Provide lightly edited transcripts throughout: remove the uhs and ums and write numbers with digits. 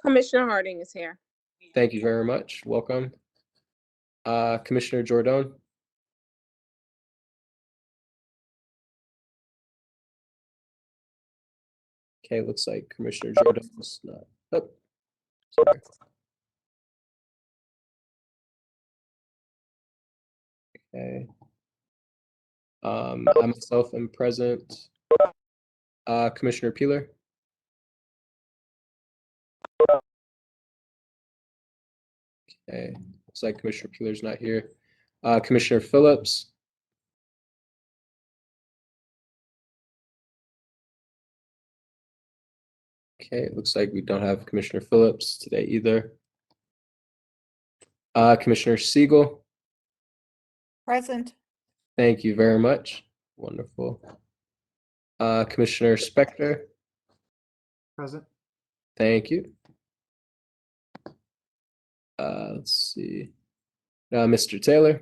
Commissioner Harding is here. Thank you very much. Welcome. Commissioner Jordan. Okay, looks like Commissioner Jordan is not. Oh, sorry. Okay. I myself am present. Commissioner Peeler. Okay, looks like Commissioner Peeler's not here. Commissioner Phillips. Okay, it looks like we don't have Commissioner Phillips today either. Commissioner Siegel. Present. Thank you very much. Wonderful. Commissioner Spector. Present. Thank you. Let's see. Mr. Taylor.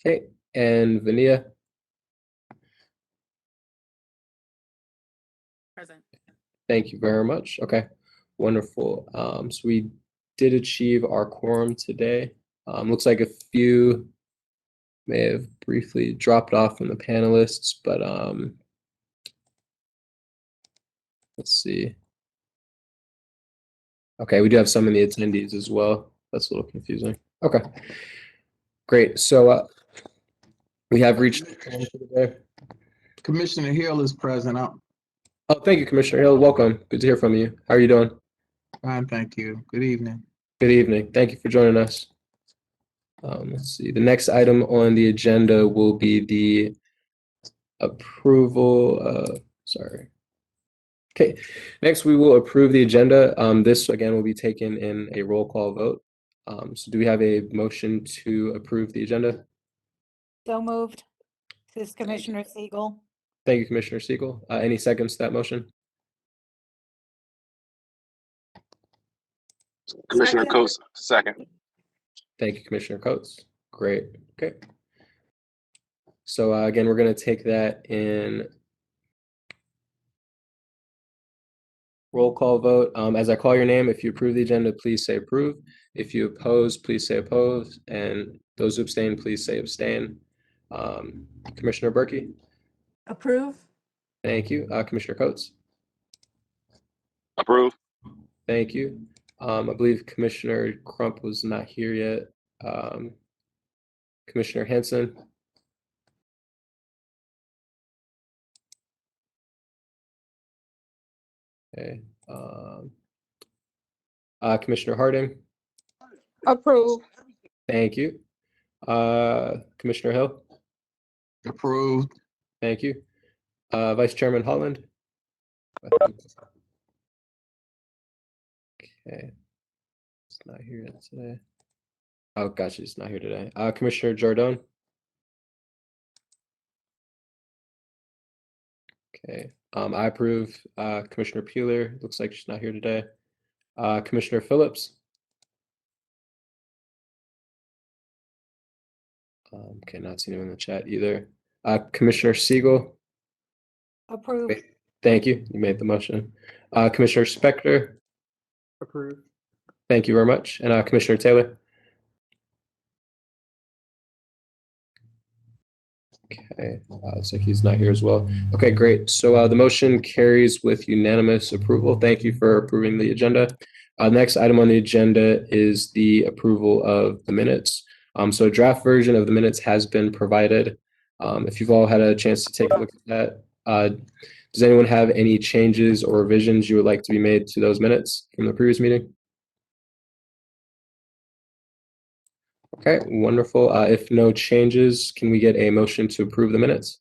Okay, and Vania. Present. Thank you very much. Okay, wonderful. So we did achieve our quorum today. Looks like a few may have briefly dropped off from the panelists, but let's see. Okay, we do have some in the attendees as well. That's a little confusing. Okay, great. So we have reached the quorum for today. Commissioner Hill is present. Oh, thank you, Commissioner Hill. Welcome. Good to hear from you. How are you doing? Fine, thank you. Good evening. Good evening. Thank you for joining us. Let's see. The next item on the agenda will be the approval. Sorry. Okay. Next, we will approve the agenda. This again will be taken in a roll call vote. So do we have a motion to approve the agenda? So moved. This is Commissioner Siegel. Thank you, Commissioner Siegel. Any seconds to that motion? Commissioner Second. Coates, second. Thank you, Commissioner Coates. Great. Okay. So again, we're going to take that in roll call vote. As I call your name, if you approve the agenda, please say approve. If you oppose, please say oppose. And those who abstain, please say abstain. Commissioner Berkey. Approve. Thank you. Commissioner Coates. Approve. Thank you. I believe Commissioner Crump was not here yet. Commissioner Hanson. Okay. Commissioner Harding. Approve. Thank you. Commissioner Hill. Approved. Thank you. Vice Chairman Holland. Okay. It's not here yet today. Oh, gotcha. It's not here today. Commissioner Jordan. Okay. I approve. Commissioner Peeler. Looks like she's not here today. Commissioner Phillips. Okay, not seeing him in the chat either. Commissioner Siegel. Approve. Thank you. You made the motion. Commissioner Spector. Approved. Thank you very much. And Commissioner Taylor. Okay, looks like he's not here as well. Okay, great. So the motion carries with unanimous approval. Thank you for approving the agenda. Next item on the agenda is the approval of the minutes. So a draft version of the minutes has been provided. If you've all had a chance to take a look at that, does anyone have any changes or revisions you would like to be made to those minutes from the previous meeting? Okay, wonderful. If no changes, can we get a motion to approve the minutes?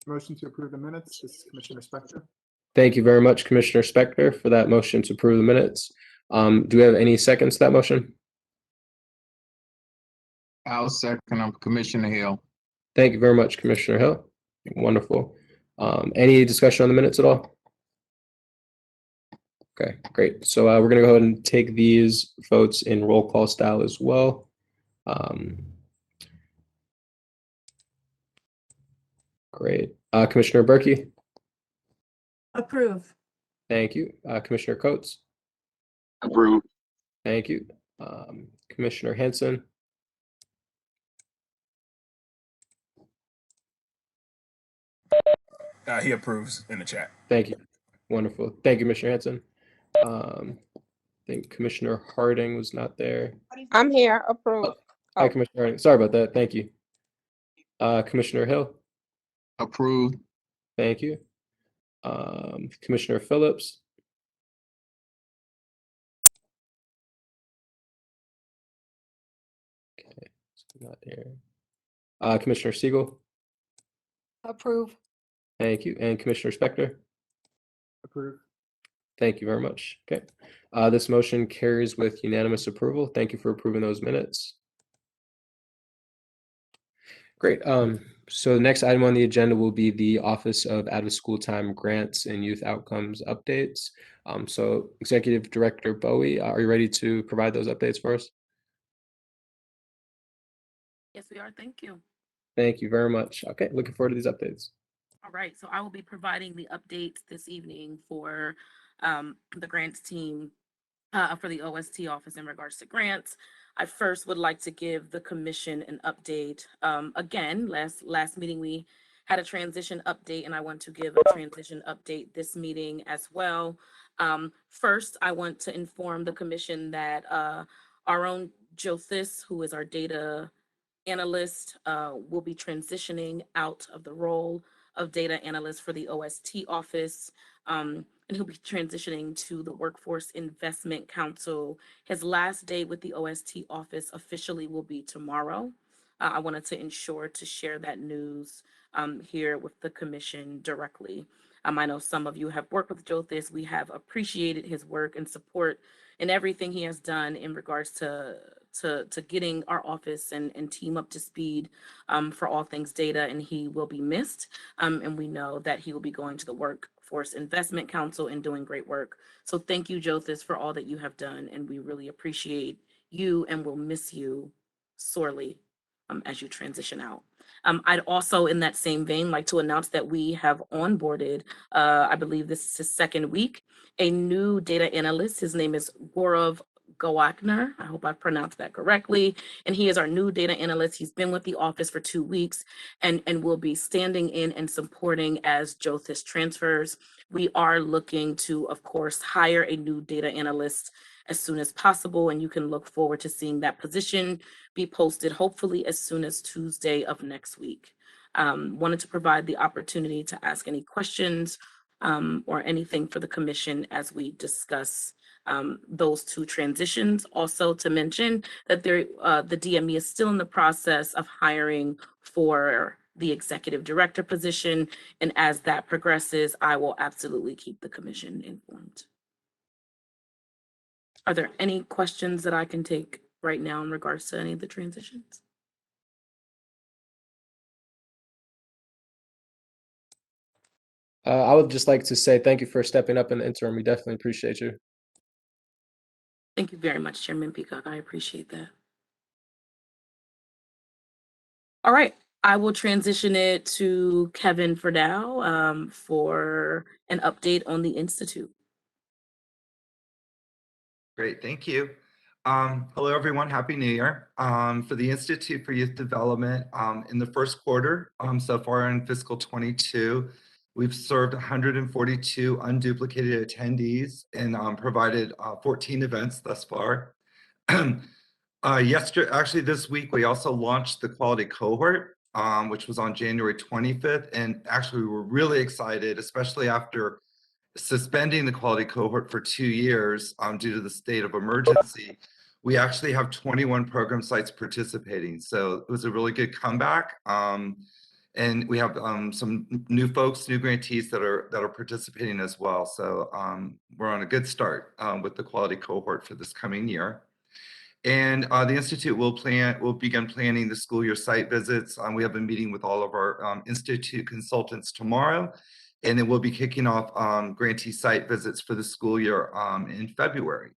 Motion to approve the minutes. This is Commissioner Spector. Thank you very much, Commissioner Spector, for that motion to approve the minutes. Do we have any seconds to that motion? I'll second Commissioner Hill. Thank you very much, Commissioner Hill. Wonderful. Any discussion on the minutes at all? Okay, great. So we're going to go ahead and take these votes in roll call style as well. Great. Commissioner Berkey, Approve. thank you. Commissioner Coates, Approve. thank you. Commissioner Henson, He approves in the chat. thank you. Wonderful. Thank you, Commissioner Henson. I think Commissioner Harding was not there. I'm here. Approve. Hi, Oh. Commissioner Harding. Sorry about that. Thank you. Commissioner Hill, Approved. thank you. Commissioner Phillips, okay, so not here. Commissioner Siegel, Approve. thank you. And Commissioner Spector, Approve. thank you very much. Okay. This motion carries with unanimous approval. Thank you for approving those minutes. Great. So the next item on the agenda will be the Office of Out of School Time Grants and Youth Outcomes updates. So Executive Director Bowie, are you ready to provide those updates for us? Yes, we are. Thank you. Thank you very much. Okay, looking forward to these updates. All right, so I will be providing the updates this evening for the grants team for the OST office in regards to grants. I first would like to give the commission an update. Again, last meeting we had a transition update, and I want to give a transition update this meeting as well. First, I want to inform the commission that our own Jothis, who is our data analyst, will be transitioning out of the role of data analyst for the OST office. And he'll be transitioning to the Workforce Investment Council. His last day with the OST office officially will be tomorrow. I wanted to ensure to share that news here with the commission directly. I know some of you have worked with Jothis. We have appreciated his work and support and everything he has done in regards to getting our office and team up to speed for all things data, and he will be missed. And we know that he will be going to the Workforce Investment Council and doing great work. So thank you, Jothis, for all that you have done, and we really appreciate you and will miss you sorely as you transition out. I'd also, in that same vein, like to announce that we have onboarded, I believe this is his second week, a new data analyst. His name is Gaurav Gowakner. I hope I pronounced that correctly. And he is our new data analyst. He's been with the office for 2 weeks and will be standing in and supporting as Jothis transfers. We are looking to, of course, hire a new data analyst as soon as possible, and you can look forward to seeing that position be posted hopefully as soon as Tuesday of next week. Wanted to provide the opportunity to ask any questions or anything for the commission as we discuss those two transitions. Also to mention that the DME is still in the process of hiring for the executive director position. And as that progresses, I will absolutely keep the commission informed. Are there any questions that I can take right now in regards to any of the transitions? I would just like to say thank you for stepping up in the interim. We definitely appreciate you. Thank you very much, Chairman Peacock. I appreciate that. All right, I will transition it to Kevin Ferdau for an update on the Institute. Great, thank you. Hello, everyone. Happy New Year. For the Institute for Youth Development, in the first quarter, so far in fiscal 22, we've served 142 unduplicated attendees and provided 14 events thus far. Actually, this week, we also launched the quality cohort, which was on January 25th. And actually, we were really excited, especially after suspending the quality cohort for 2 years due to the state of emergency. We actually have 21 program sites participating. So it was a really good comeback. And we have some new folks, new grantees that are participating as well. So we're on a good start with the quality cohort for this coming year. And the Institute will begin planning the school year site visits. We have a meeting with all of our Institute consultants tomorrow. And then we'll be kicking off grantee site visits for the school year in February.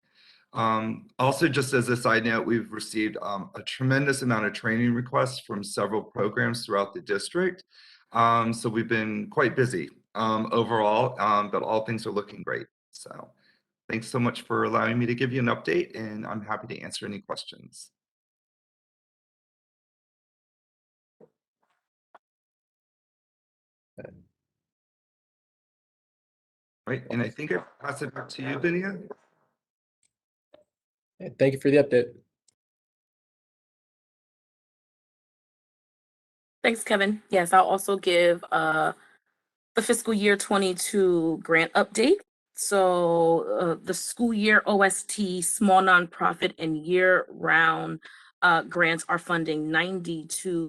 Also, just as a side note, we've received a tremendous amount of training requests from several programs throughout the district. So we've been quite busy overall, but all things are looking great. So thanks so much for allowing me to give you an update, and I'm happy to answer any questions. Right, and I think I pass it back to you, Vinia. Thank you for the update. Thanks, Kevin. Yes, I'll also give the fiscal year 22 grant update. So the school year OST, small nonprofit and year-round grants are funding 92.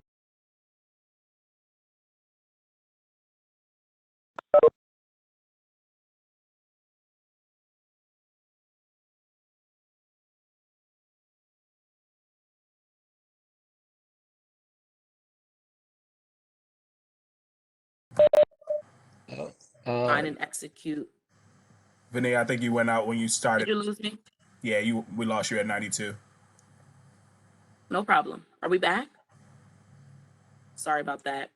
Sign and execute. Vinay, I think you went out when you Did started. you lose me? Yeah, we lost you at 92. No problem. Are we back? Sorry about that.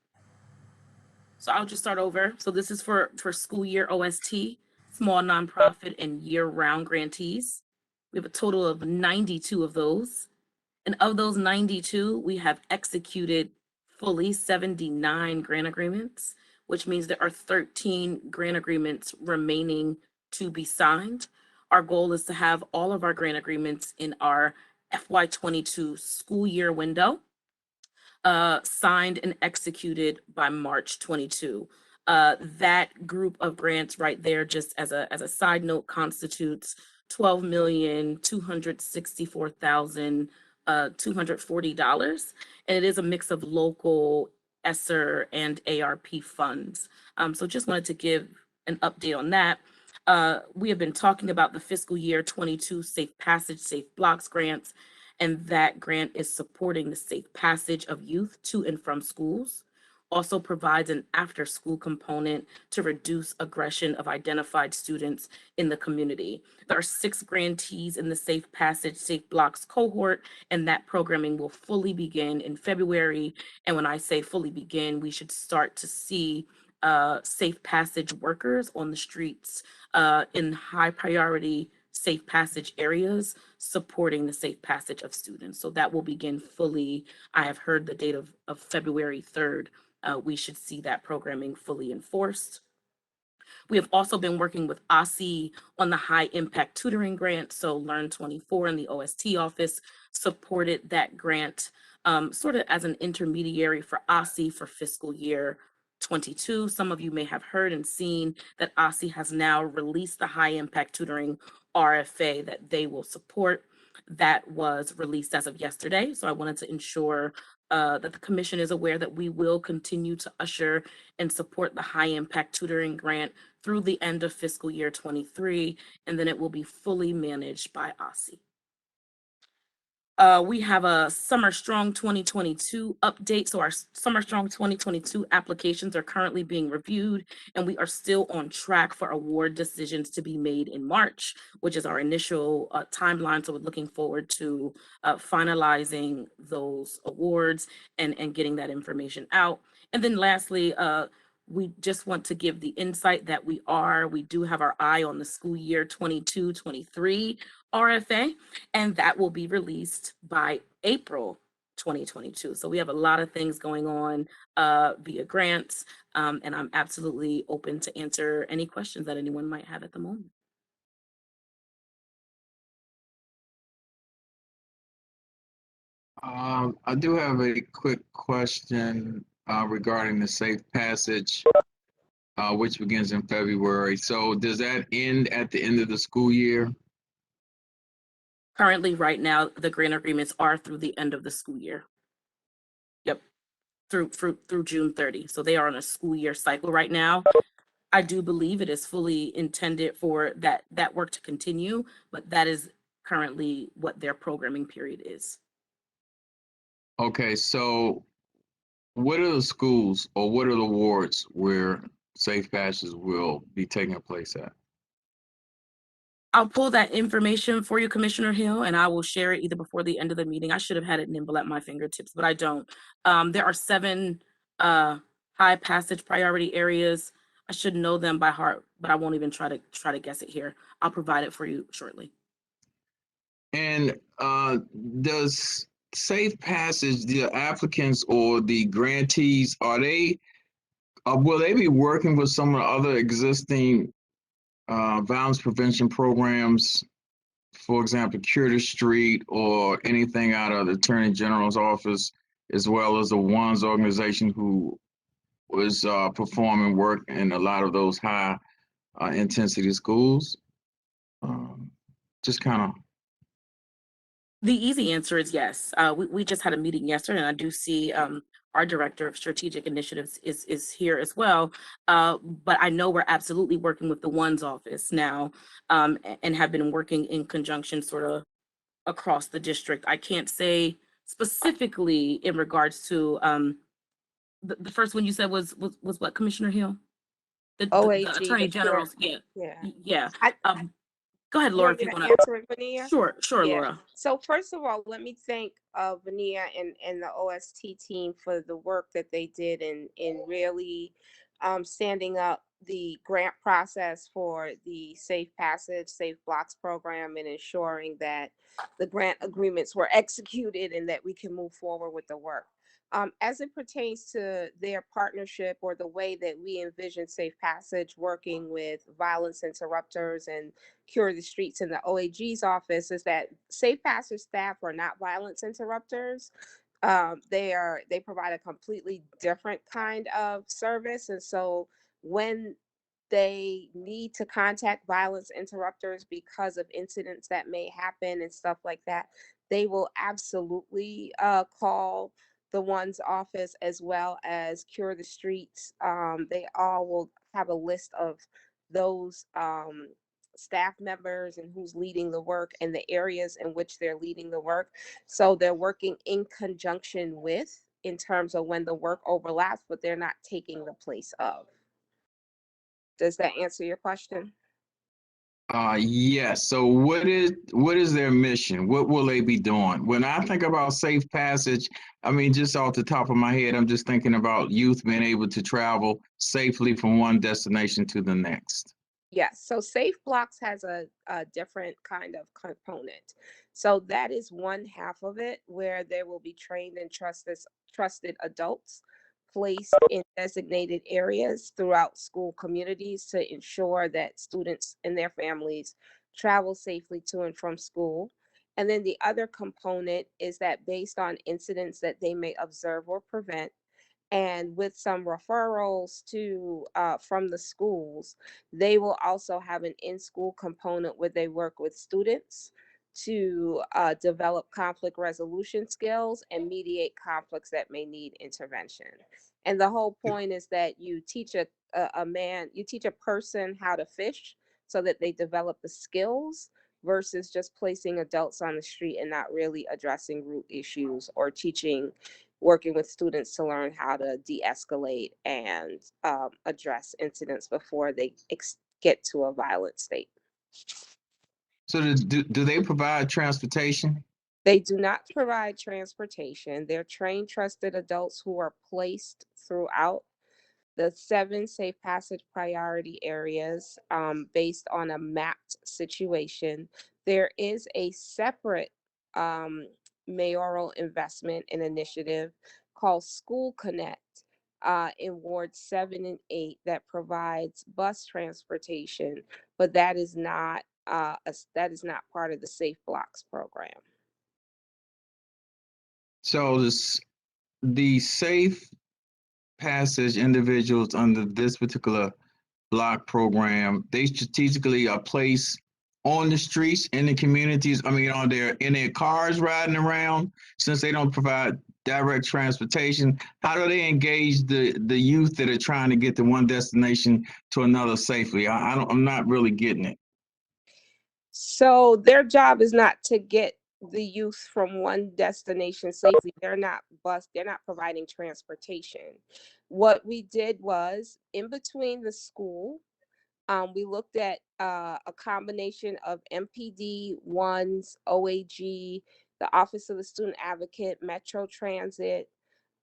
So I'll just start over. So this is for school year OST, small nonprofit and year-round grantees. We have a total of 92 of those. And of those 92, we have executed fully 79 grant agreements, which means there are 13 grant agreements remaining to be signed. Our goal is to have all of our grant agreements in our FY22 school year window, signed and executed by March 22. That group of grants right there, just as a side note, constitutes $12,264,240, and it is a mix of local ESSER and ARP funds. So just wanted to give an update on that. We have been talking about the fiscal year 22 Safe Passage, Safe Blocks grants, and that grant is supporting the safe passage of youth to and from schools. Also provides an after-school component to reduce aggression of identified students in the community. There are 6 grantees in the Safe Passage, Safe Blocks cohort, and that programming will fully begin in February. And when I say fully begin, we should start to see safe passage workers on the streets in high priority safe passage areas supporting the safe passage of students. So that will begin fully. I have heard the date of February 3rd. We should see that programming fully enforced. We have also been working with OSSI on the high impact tutoring grant. So Learn 24 in the OST office supported that grant sort of as an intermediary for OSSI for fiscal year 22. Some of you may have heard and seen that OSSI has now released the high impact tutoring RFA that they will support. That was released as of yesterday. So I wanted to ensure that the commission is aware that we will continue to usher and support the high impact tutoring grant through the end of fiscal year 23, and then it will be fully managed by OSSI. We have a Summer Strong 2022 update. So our Summer Strong 2022 applications are currently being reviewed, and we are still on track for award decisions to be made in March, which is our initial timeline. So we're looking forward to finalizing those awards and getting that information out. And then lastly, we just want to give the insight that we do have our eye on the school year 22-23 RFA, and that will be released by April 2022. So we have a lot of things going on via grants, and I'm absolutely open to answer any questions that anyone might have at the moment. I do have a quick question regarding the Safe Passage, which begins in February. So does that end at the end of the school year? Currently, right now, the grant agreements are through the end of the school year. Yep, through June 30. So they are on a school year cycle right now. I do believe it is fully intended for that work to continue, but that is currently what their programming period is. Okay, so what are the schools or what are the wards where Safe Passage will be taking place at? I'll pull that information for you, Commissioner Hill, and I will share it either before the end of the meeting. I should have had it nimble at my fingertips, but I don't. There are 7 high passage priority areas. I should know them by heart, but I won't even try to guess it here. I'll provide it for you shortly. And does Safe Passage, the applicants or the grantees, will they be working with some of the other existing violence prevention programs? For example, Cure the Street or anything out of the Attorney General's office, as well as the ONES organization who was performing work in a lot of those high intensity schools? Just kind of. The easy answer is yes. We just had a meeting yesterday, and I do see our Director of Strategic Initiatives is here as well. But I know we're absolutely working with the ONES office now, and have been working in conjunction sort of across the district. I can't say specifically in regards to the first one you said was what, Commissioner Hill? The OAG, Attorney the Cure. General's, yeah, Yeah. yeah. I- Go ahead, You Laura, want if me you to want to. answer it, Vania? Sure, Yeah. Laura. So first of all, let me thank Vania and the OST team for the work that they did in really standing up the grant process for the Safe Passage, Safe Blocks program, and ensuring that the grant agreements were executed and that we can move forward with the work. As it pertains to their partnership or the way that we envision Safe Passage working with violence interrupters and Cure the Streets in the OAG's office, is that Safe Passage staff are not violence interrupters. They provide a completely different kind of service, and so when they need to contact violence interrupters because of incidents that may happen and stuff like that, they will absolutely call the ONES office as well as Cure the Streets. They all will have a list of those staff members and who's leading the work and the areas in which they're leading the work. So they're working in conjunction with in terms of when the work overlaps, but they're not taking the place of. Does that answer your question? Yes. So what is their mission? What will they be doing? When I think about Safe Passage, I mean, just off the top of my head, I'm just thinking about youth being able to travel safely from one destination to the next. Yes, so Safe Blocks has a different kind of component. So that is one half of it where there will be trained and trusted adults placed in designated areas throughout school communities to ensure that students and their families travel safely to and from school. And then the other component is that based on incidents that they may observe or prevent, and with some referrals to from the schools, they will also have an in-school component where they work with students to develop conflict resolution skills and mediate conflicts that may need intervention. And the whole point is that you teach you teach a person how to fish so that they develop the skills versus just placing adults on the street and not really addressing root issues or working with students to learn how to de-escalate and address incidents before they get to a violent state. So do they provide transportation? They do not provide transportation. They're trained, trusted adults who are placed throughout the 7 Safe Passage priority areas based on a mapped situation. There is a separate mayoral investment and initiative called School Connect in Wards 7 and 8 that provides bus transportation, but that is not part of the Safe Blocks program. So the Safe Passage individuals under this particular block program, they strategically are placed on the streets in the communities. I mean, in their cars riding around, since they don't provide direct transportation. How do they engage the youth that are trying to get to one destination to another safely? I'm not really getting it. So their job is not to get the youth from one destination safely. They're not providing transportation. What we did was, in between the school, we looked at a combination of MPD ones, OAG, the Office of the Student Advocate, Metro Transit,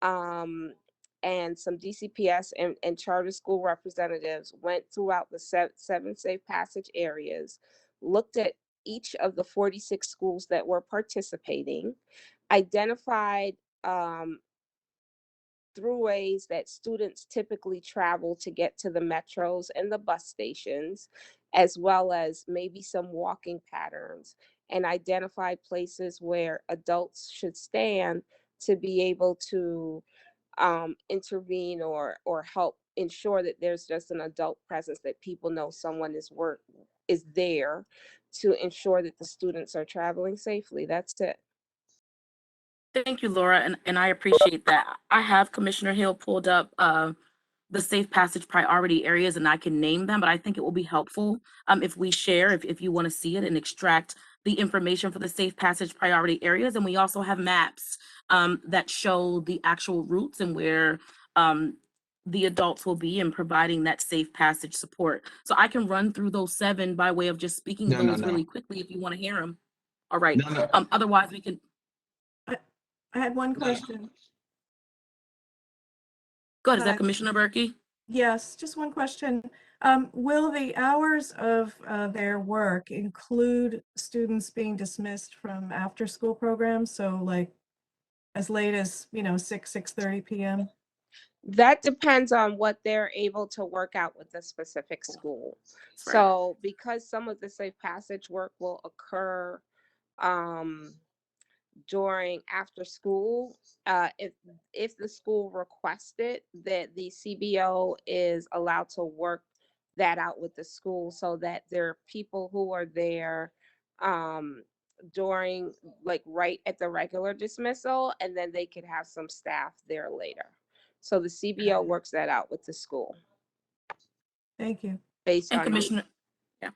um, and some DCPS and charter school representatives went throughout the seven safe passage areas, looked at each of the 46 schools that were participating, identified throughways that students typically travel to get to the metros and the bus stations, as well as maybe some walking patterns, and identify places where adults should stand to be able to intervene or help ensure that there's just an adult presence, that people know someone is there to ensure that the students are traveling safely. That's it. Thank you, Laura, and I appreciate that. I have Commissioner Hill pulled up the safe passage priority areas, and I can name them, but I think it will be helpful if we share, if you want to see it, and extract the information for the safe passage priority areas. And we also have maps that show the actual routes and where the adults will be in providing that safe passage support. So I can run through those 7 by way of just speaking No, no, those no. really quickly if you want to hear them. All right. No, no. Otherwise, we can I had one question. go ahead. Is that Hi. Commissioner Berkey? Yes, just one question. Will the hours of their work include students being dismissed from after-school programs? So like as late as, 6:30 p.m.? That depends on what they're able to work out with the specific school. Right. So because some of the safe passage work will occur during after school, if the school requested, that the CBO is allowed to work that out with the school, so that there are people who are there during, like, right at the regular dismissal, and then they could have some staff there later. So the CBO works that out with the school Thank you. based And on need.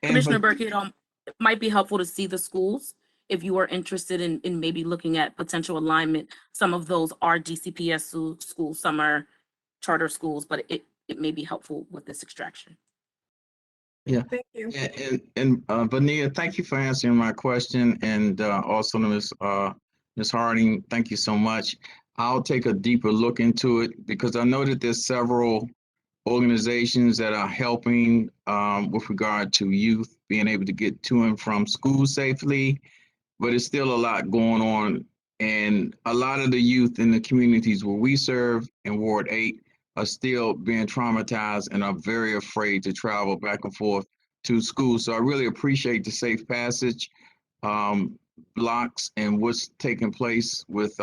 Commissioner Berkey, it might be helpful to see the schools if you are interested in maybe looking at potential alignment. Some of those are DCPS schools, some are charter schools, but it may be helpful with this extraction. Yeah. Thank you. And Vania, thank you for answering my question, and also Ms. Harding, thank you so much. I'll take a deeper look into it because I know that there's several organizations that are helping with regard to youth being able to get to and from school safely, but it's still a lot going on. And a lot of the youth in the communities where we serve in Ward 8 are still being traumatized and are very afraid to travel back and forth to school. So I really appreciate the safe passage blocks and what's taking place with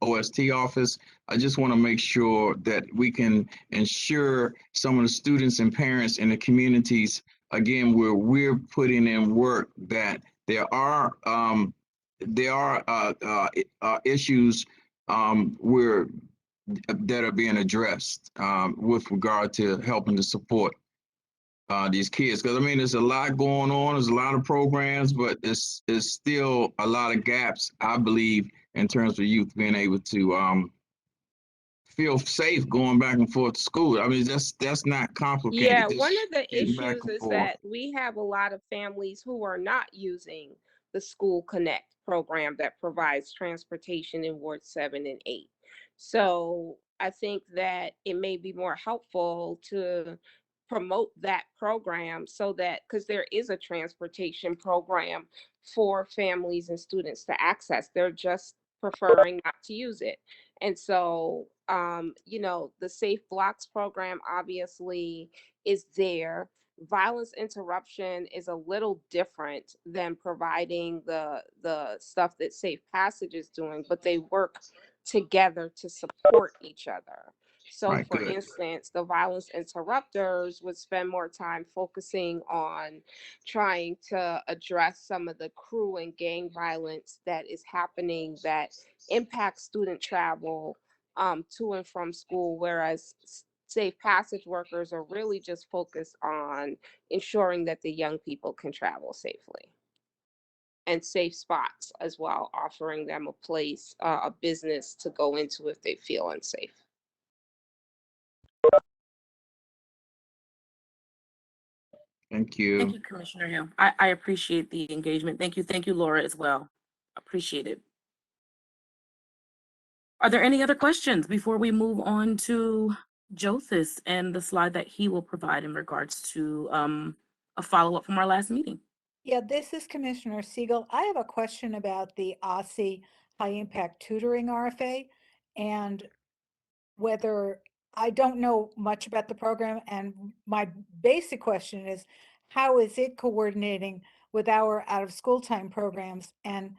OST office. I just want to make sure that we can ensure some of the students and parents in the communities, again, where we're putting in work, that there are issues where that are being addressed with regard to helping to support these kids. Because I mean, there's a lot going on. There's a lot of programs, but it's still a lot of gaps, I believe, in terms of youth being able to feel safe going back and forth to school. I mean, that's not complicated. Yeah, Just one of the getting back issues and is forth. that we have a lot of families who are not using the School Connect program that provides transportation in Ward 7 and 8. So I think that it may be more helpful to promote that program, so that, because there is a transportation program for families and students to access, they're just preferring not to use it. And so, the Safe Blocks program obviously is there. Violence interruption is a little different than providing the stuff that Safe Passage is doing, but they work together to support each other. So, Right, for good. instance, the violence interrupters would spend more time focusing on trying to address some of the crew and gang violence that is happening, that impacts student travel to and from school, whereas safe passage workers are really just focused on ensuring that the young people can travel safely, and safe spots as well, offering them a place, a business to go into if they feel unsafe. Thank you. Thank you, Commissioner Hill. I appreciate the engagement. Thank you, Laura, as well. Appreciate it. Are there any other questions before we move on to Jothis and the slide that he will provide in regards to a follow-up from our last meeting? Yeah, this is Commissioner Siegel. I have a question about the OSSI High Impact Tutoring RFA and whether, I don't know much about the program, and my basic question is, how is it coordinating with our out-of-school time programs? And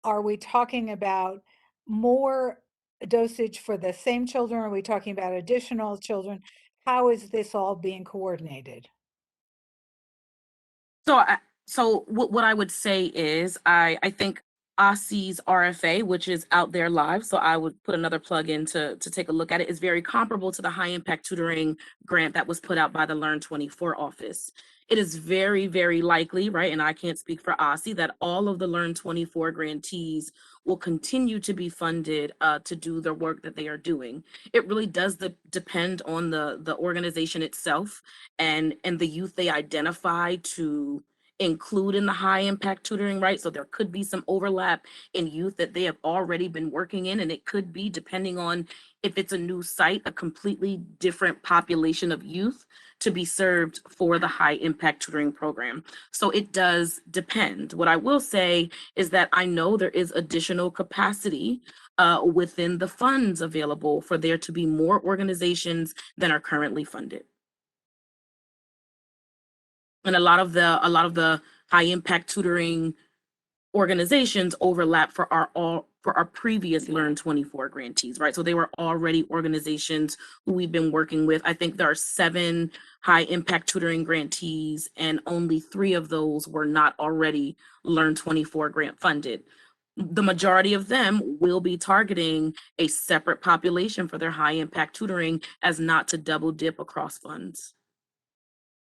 are we talking about more dosage for the same children? Are we talking about additional children? How is this all being coordinated? So what I would say is I think OSSI's RFA, which is out there live, so I would put another plug in to take a look at it, is very comparable to the high impact tutoring grant that was put out by the Learn24 office. It is very, very likely, right, and I can't speak for OSSI, that all of the Learn24 grantees will continue to be funded to do the work that they are doing. It really does depend on the organization itself and the youth they identify to include in the high impact tutoring, right? So there could be some overlap in youth that they have already been working in, and it could be, depending on if it's a new site, a completely different population of youth to be served for the high impact tutoring program. So it does depend. What I will say is that I know there is additional capacity within the funds available for there to be more organizations than are currently funded. And a lot of the high impact tutoring organizations overlap for our previous Learn24 grantees, right? So they were already organizations who we've been working with. I think there are 7 high impact tutoring grantees, and only 3 of those were not already Learn24 grant funded. The majority of them will be targeting a separate population for their high impact tutoring, as not to double dip across funds.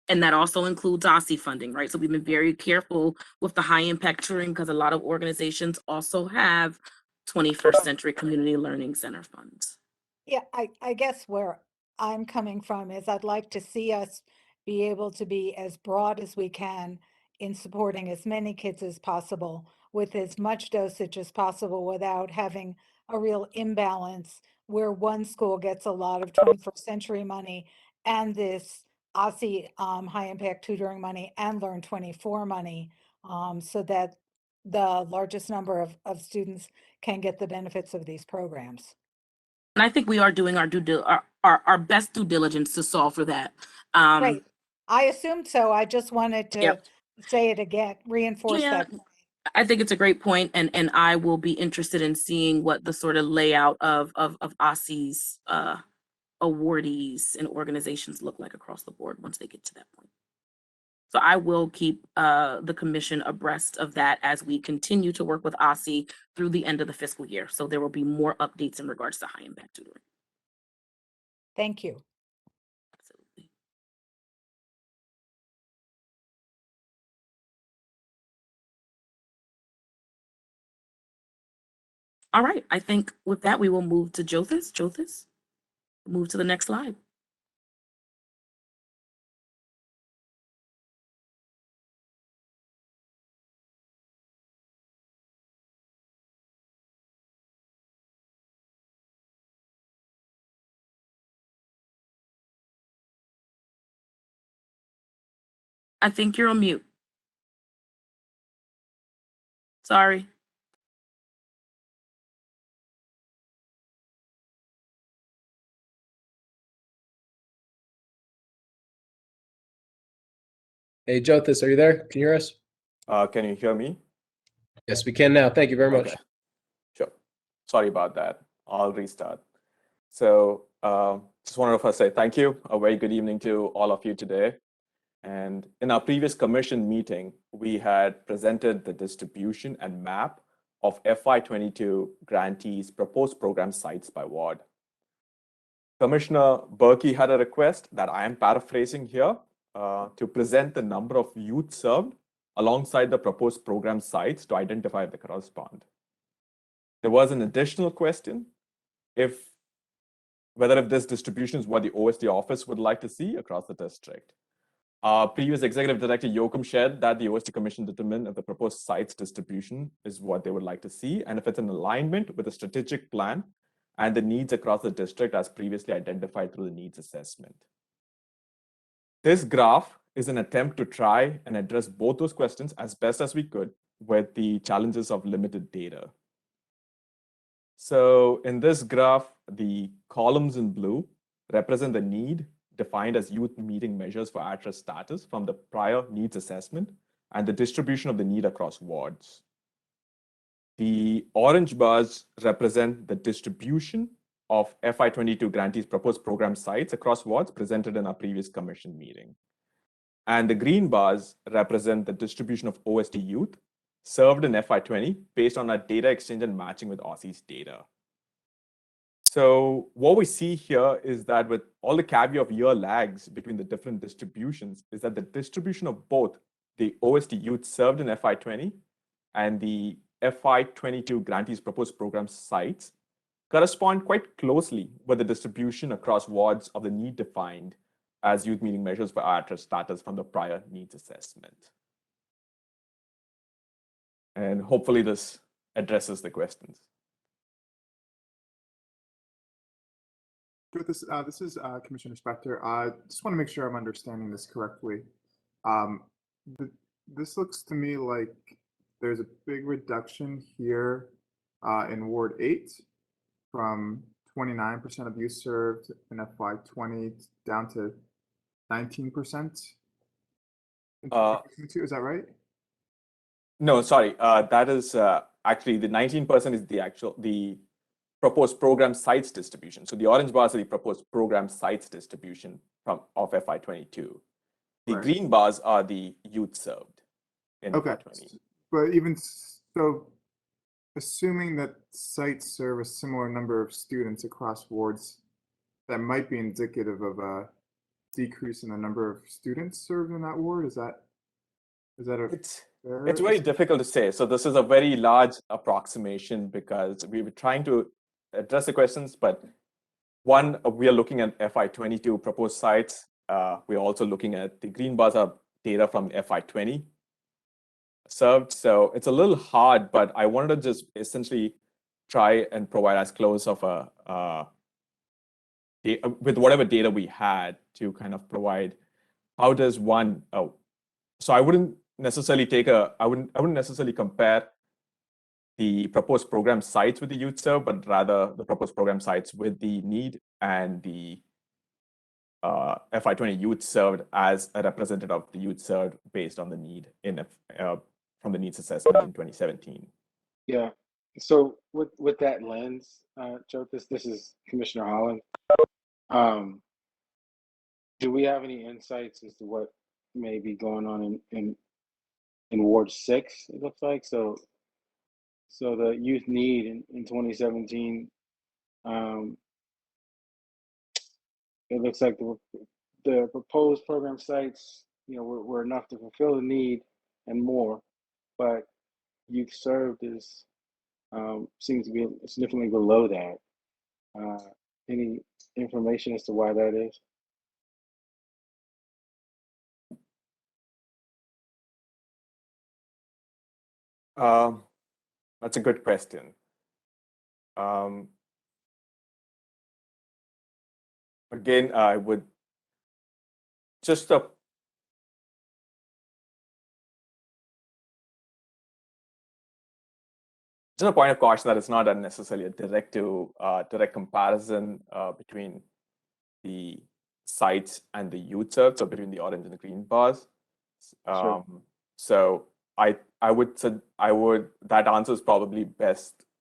And that also includes OSSI funding, right? So we've been very careful with the high impact tutoring because a lot of organizations also have 21st Century Community Learning Center funds. Yeah, I guess where I'm coming from is I'd like to see us be able to be as broad as we can in supporting as many kids as possible with as much dosage as possible without having a real imbalance where one school gets a lot of 21st century money and this OSSI high impact tutoring money and Learn24 money, so that the largest number of students can get the benefits of these programs. And I think we are doing our best due diligence to solve for that. Right. I assumed so. I just wanted to Yep. say it again, reinforce Yeah, that. I think it's a great point, and I will be interested in seeing what the sort of layout of OSSI's awardees and organizations look like across the board once they get to that point. So I will keep the commission abreast of that as we continue to work with OSSI through the end of the fiscal year. So there will be more updates in regards to high impact tutoring. Thank you. Absolutely. All right, I think with that, we will move to Jothis. Jothis, move to the next slide. I think you're on mute. Sorry. Hey, Jothis, are you there? Can you hear us? Can you hear me? Yes, we can now. Thank you very much. Okay. Sure. Sorry about that. I'll restart. So just wanted to first say thank you. A very good evening to all of you today. And in our previous commission meeting, we had presented the distribution and map of FY22 grantees' proposed program sites by ward. Commissioner Berkey had a request that I am paraphrasing here to present the number of youth served alongside the proposed program sites to identify if they correspond. There was an additional question whether this distribution is what the OSD office would like to see across the district. Previous Executive Director Yoakum shared that the OST Commission determined if the proposed sites distribution is what they would like to see, and if it's in alignment with the strategic plan and the needs across the district as previously identified through the needs assessment. This graph is an attempt to try and address both those questions as best as we could with the challenges of limited data. So in this graph, the columns in blue represent the need defined as youth meeting measures for at-risk status from the prior needs assessment and the distribution of the need across wards. The orange bars represent the distribution of FY22 grantees proposed program sites across wards presented in our previous commission meeting. And the green bars represent the distribution of OST youth served in FY20 based on our data exchange and matching with OSSE's data. So what we see here is that with all the caveat of year lags between the different distributions is that the distribution of both the OST youth served in FY20 and the FY22 grantees proposed program sites correspond quite closely with the distribution across wards of the need defined as youth meeting measures for at-risk status from the prior needs assessment. And hopefully this addresses the questions. Good. This is Commissioner Spector. I just want to make sure I'm understanding this correctly. This looks to me like there's a big reduction here in Ward 8 from 29% of youth served in FY20 down to 19% in 2022. Is that right? No, sorry. That is actually the 19% is the proposed program sites distribution. So the orange bars are the proposed program sites distribution of FY22. The Right. green bars are the youth served in Okay. FY20. But even so, assuming that sites serve a similar number of students across wards, that might be indicative of a decrease in the number of students served in that ward. Is that It's very difficult to say. So this is a very large approximation because we were trying to address the questions, but one, we are looking at FY22 proposed sites. We're also looking at the green bars are data from FY20 served. So it's a little hard, but I wanted to just essentially try and provide as close of with whatever data we had to kind of provide how does one, so I wouldn't necessarily I wouldn't necessarily compare the proposed program sites with the youth served, but rather the proposed program sites with the need and the FY20 youth served as a representative of the youth served based on the need in from the needs assessment in 2017. Yeah. So with that lens, Joe, this is Commissioner Holland. Do we have any insights as to what may be going on in Ward 6? It looks like so the youth need in 2017. It looks like the proposed program sites, were enough to fulfill the need and more, but youth served is seems to be significantly below that. Any information as to why that is? That's a good question. Again, I would just a point of caution that it's not necessarily a direct comparison between the sites and the youth served, so between the orange and the green bars. Sure. So that answer is probably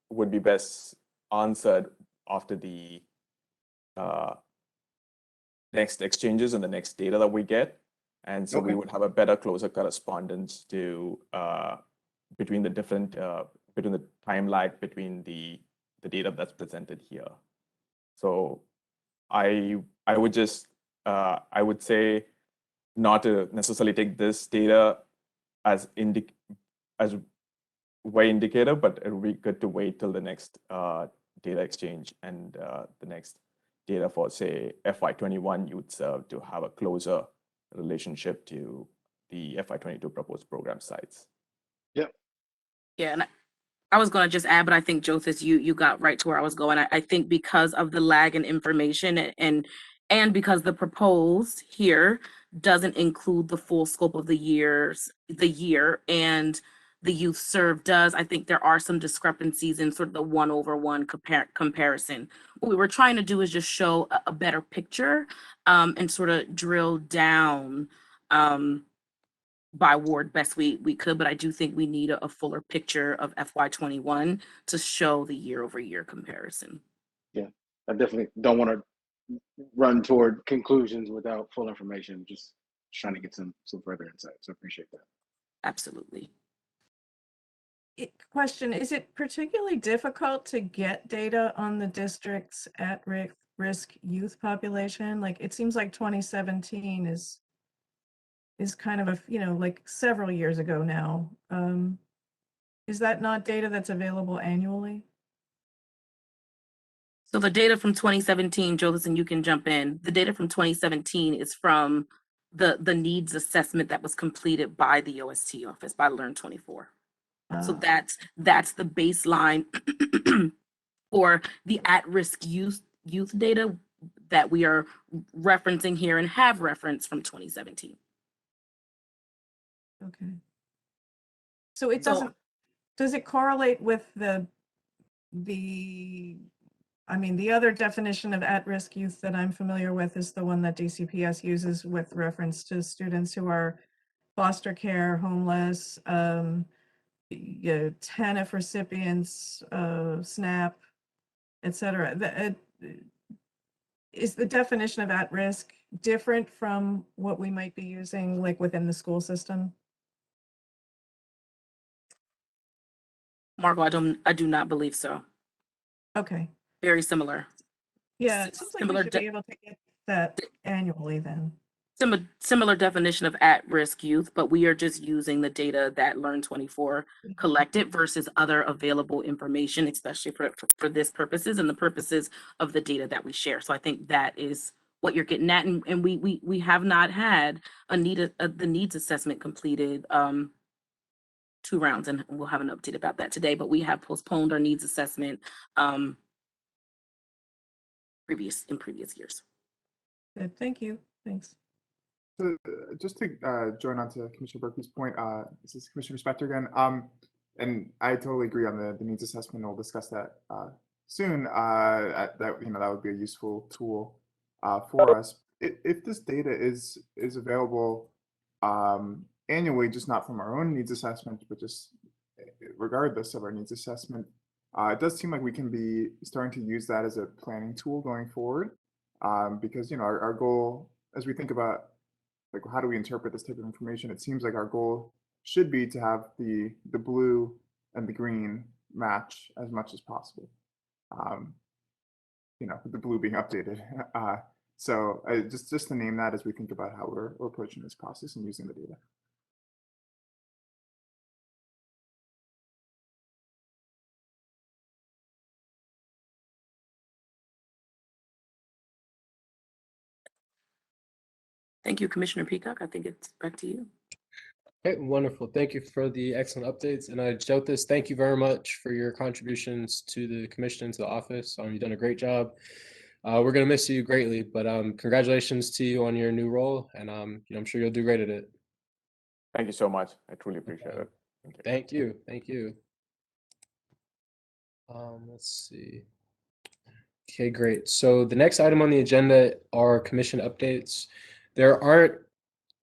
would be best answered after the next exchanges and the next data that we get. And so we would have a better, closer correspondence to between the different between the time lag between the data that's presented here. So I would just I would say not to necessarily take this data as way indicator, but it would be good to wait till the next data exchange and the next data for, say, FY21 youth served to have a closer relationship to the FY22 proposed program sites. Yeah, and I was going to just add, but I think Joseph, you got right to where I was going. I think because of the lag in information and because the proposed here doesn't include the full scope of the year, and the youth served does, I think there are some discrepancies in sort of the 1-over-1 comparison. What we were trying to do is just show a better picture and sort of drill down by ward best we could, but I do think we need a fuller picture of FY21 to show the year-over-year comparison. Yeah, I definitely don't want to run toward conclusions without full information. Just trying to get some further insight. So I appreciate that. Absolutely. Question, is it particularly difficult to get data on the district's at-risk youth population? Like, it seems like 2017 is kind of like several years ago now. Is that not data that's available annually? So the data from 2017, Jolison, you can jump in. The data from 2017 is from the needs assessment that was completed by the OST office, by Learn24. So that's the baseline for the at-risk youth data that we are referencing here and have referenced from 2017. Okay. So it doesn't, does it correlate with the other definition of at-risk youth that I'm familiar with is the one that DCPS uses with reference to students who are foster care, homeless, TANF recipients, SNAP, et cetera. Is the definition of at-risk different from what we might be using like within the school system? Margot, I do not believe so. Okay. Very similar. Yeah, it seems like we should be able to get that annually then. Similar definition of at-risk youth, but we are just using the data that Learn24 collected versus other available information, especially for this purposes and the purposes of the data that we share. So I think that is what you're getting at, and we have not had the needs assessment completed 2 rounds, and we'll have an update about that today, but we have postponed our needs assessment in previous years. Good, thank you, thanks. So just to join on to Commissioner Berkey's point, this is Commissioner Spector again. And I totally agree on the needs assessment. We'll discuss that soon. That would be a useful tool for us. If this data is available annually, just not from our own needs assessment, but just regardless of our needs assessment, it does seem like we can be starting to use that as a planning tool going forward. Because our goal, as we think about like how do we interpret this type of information, it seems like our goal should be to have the blue and the green match as much as possible. The blue being updated. So just to name that as we think about how we're approaching this process and using the data. Thank you, Commissioner Peacock. I think it's back to you. Okay, wonderful. Thank you for the excellent updates. And Jyotis, thank you very much for your contributions to the commission and to the office. You've done a great job. We're going to miss you greatly, but congratulations to you on your new role. And I'm sure you'll do great at it. Thank you so much. I truly appreciate it. Thank you. Thank you. Let's see. Okay, great. So the next item on the agenda are commission updates. There aren't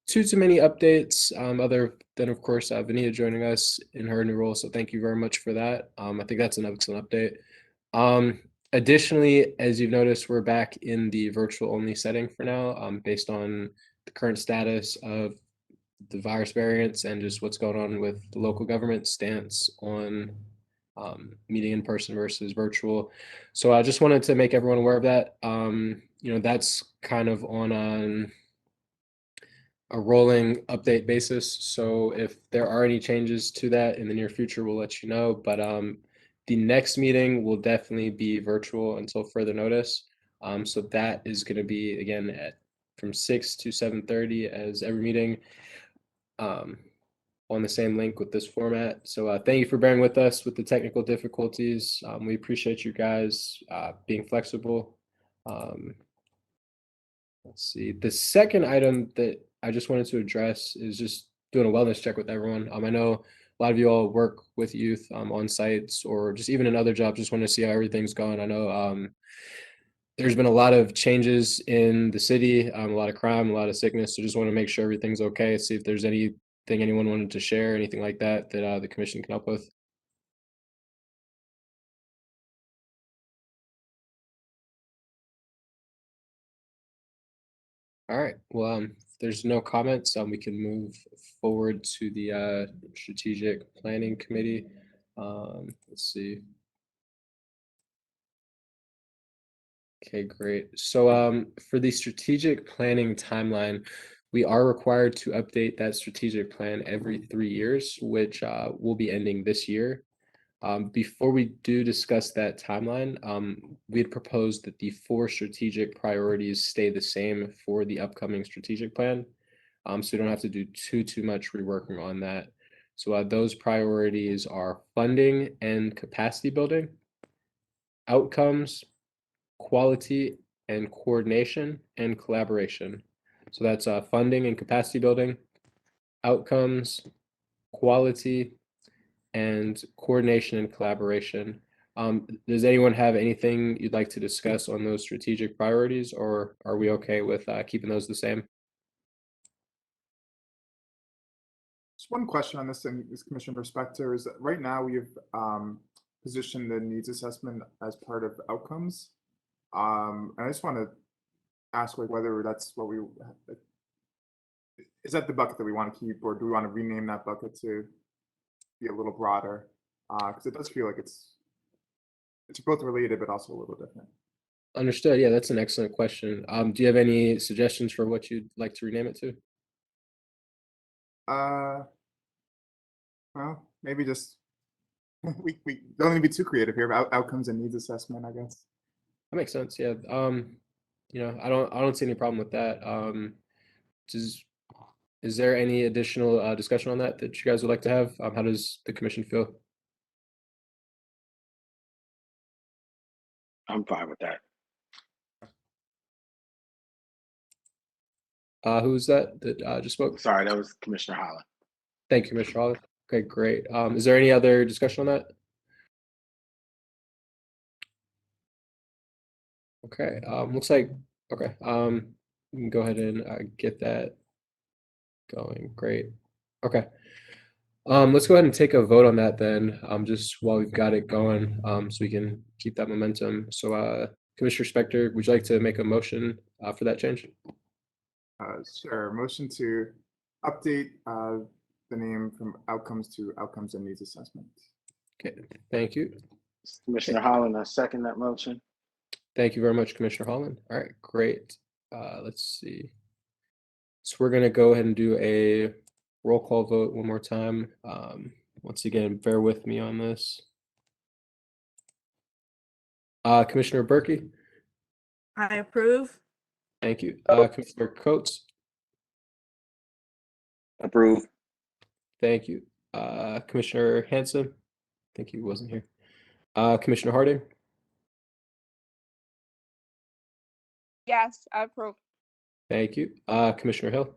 too many updates other than, of course, Vania joining us in her new role. So thank you very much for that. I think that's an excellent update. Additionally, as you've noticed, we're back in the virtual only setting for now, based on the current status of the virus variants and just what's going on with the local government stance on meeting in person versus virtual. So I just wanted to make everyone aware of that. That's kind of on a rolling update basis. So if there are any changes to that in the near future, we'll let you know. But the next meeting will definitely be virtual until further notice. So that is going to be, again, at from 6 to 7:30 as every meeting. On the same link with this format. So thank you for bearing with us with the technical difficulties. We appreciate you guys being flexible. Let's see. The second item that I just wanted to address is just doing a wellness check with everyone. I know a lot of you all work with youth on sites or just even in other jobs. Just want to see how everything's going. I know there's been a lot of changes in the city, a lot of crime, a lot of sickness. So just want to make sure everything's okay. See if there's anything anyone wanted to share, anything like that that the commission can help with. All right. Well, if there's no comments, we can move forward to the strategic planning committee. Let's see. Okay, great. So for the strategic planning timeline, we are required to update that strategic plan every 3 years, which will be ending this year. Before we do discuss that timeline, we had proposed that the 4 strategic priorities stay the same for the upcoming strategic plan. So we don't have to do too much reworking on that. So those priorities are funding and capacity building, outcomes, quality and coordination, and collaboration. So that's funding and capacity building, outcomes, quality, and coordination and collaboration. Does anyone have anything you'd like to discuss on those strategic priorities, or are we okay with keeping those the same? Just one question on this in this commission perspective is that right now we've positioned the needs assessment as part of outcomes. And I just want to ask like whether that's what we is that the bucket that we want to keep, or do we want to rename that bucket to be a little broader? Because it does feel like it's both related but also a little different. Understood. Yeah, that's an excellent question. Do you have any suggestions for what you'd like to rename it to? Well, maybe just we don't need to be too creative here. But outcomes and needs assessment, I guess. That makes sense. Yeah. I don't see any problem with that. Is there any additional discussion on that you guys would like to have? How does the commission feel? I'm fine with that. Who's that just spoke? Sorry, that was Commissioner Holland. Thank you, Commissioner Holland. Okay, great. Is there any other discussion on that? Okay, looks like, okay, we can go ahead and get that going. Great. Okay. Let's go ahead and take a vote on that then, just while we've got it going, so we can keep that momentum. So, Commissioner Spector, would you like to make a motion for that change? Sure. Motion to update the name from outcomes to outcomes and needs assessment. Okay, thank you. Commissioner Holland, I second that motion. Thank you very much, Commissioner Holland. All right, great. Let's see. So we're gonna go ahead and do a roll call vote one more time. Once again, bear with me on this. Commissioner Berkey, I approve. thank you. Commissioner Coates, Approve. thank you. Commissioner Hanson, I think he wasn't here. Commissioner Harding, Yes, I approve. thank you. Commissioner Hill,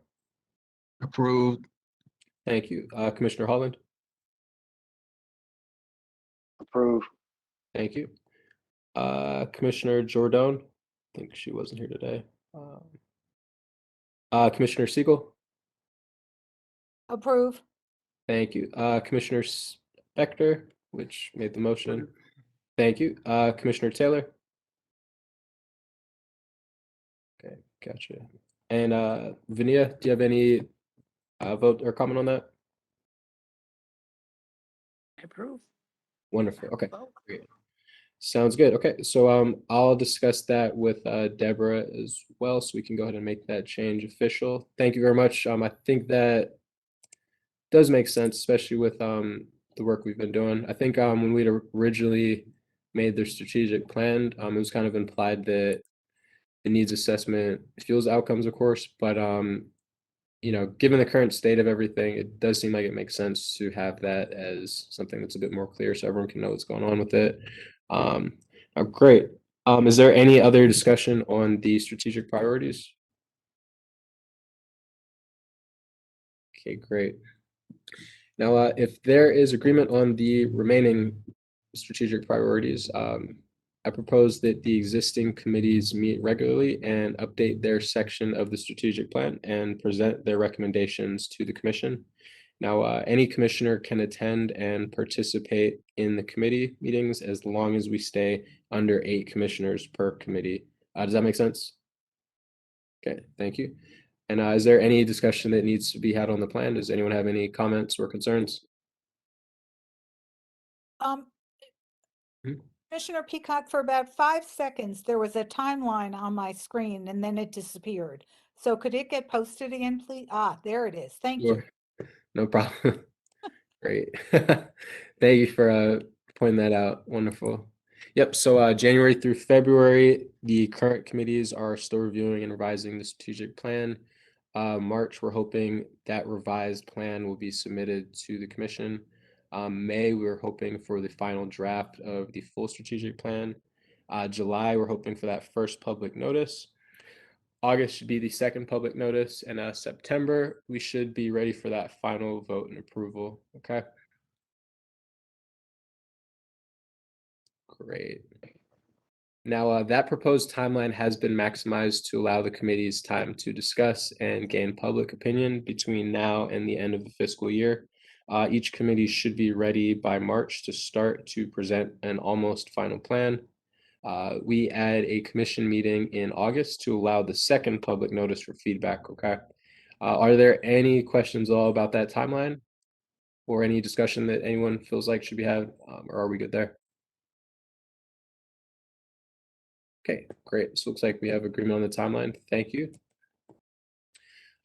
Approved. thank you. Commissioner Holland, Approve. thank you. Commissioner Jordan, I think she wasn't here today. Commissioner Siegel, Approve. thank you. Commissioner Spector, which made the motion. Thank you. Commissioner Taylor. Okay, gotcha. And Vinia, do you have any vote or comment on that? I approve. Wonderful. Okay, Vote. great. Sounds good. Okay, so I'll discuss that with Deborah as well, so we can go ahead and make that change official. Thank you very much. I think that does make sense, especially with the work we've been doing. I think when we originally made the strategic plan, it was kind of implied that the needs assessment fuels outcomes, of course, but given the current state of everything, it does seem like it makes sense to have that as something that's a bit more clear so everyone can know what's going on with it. Great. Is there any other discussion on the strategic priorities? Okay, great. Now, if there is agreement on the remaining strategic priorities, I propose that the existing committees meet regularly and update their section of the strategic plan and present their recommendations to the commission. Now, any commissioner can attend and participate in the committee meetings as long as we stay under 8 commissioners per committee. Does that make sense? Okay, thank you. And is there any discussion that needs to be had on the plan? Does anyone have any comments or concerns? Mhm. Commissioner Peacock, for about 5 seconds, there was a timeline on my screen and then it disappeared. So could it get posted again, please? There it is. Thank you. Sure. No problem. Great. Thank you for pointing that out. Wonderful. Yep. So January through February, the current committees are still reviewing and revising the strategic plan. March, we're hoping that revised plan will be submitted to the commission. May, we're hoping for the final draft of the full strategic plan. July, we're hoping for that first public notice. August should be the second public notice, and September, we should be ready for that final vote and approval. Okay. Great. Now, that proposed timeline has been maximized to allow the committee's time to discuss and gain public opinion between now and the end of the fiscal year. Each committee should be ready by March to start to present an almost final plan. We add a commission meeting in August to allow the second public notice for feedback. Okay. Are there any questions all about that timeline or any discussion that anyone feels like should be had, or are we good there? Okay, great. So looks like we have agreement on the timeline. Thank you.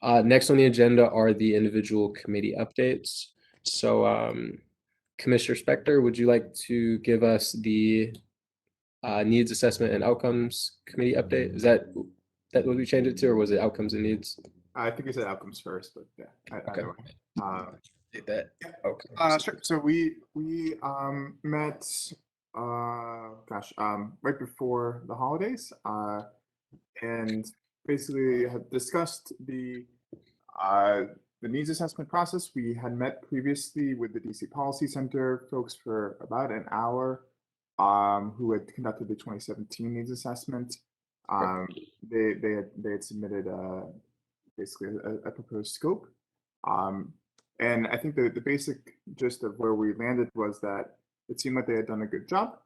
Next on the agenda are the individual committee updates. So Commissioner Spector, would you like to give us the needs assessment and outcomes committee update? Is that what we changed it to, or was it outcomes and needs? I think we said outcomes first, but yeah. Okay. Either way. Did that? Okay. Sure. So we met right before the holidays and basically had discussed the needs assessment process. We had met previously with the DC Policy Center folks for about an hour who had conducted the 2017 needs assessment. They had submitted basically a proposed scope. And I think the basic gist of where we landed was that it seemed like they had done a good job.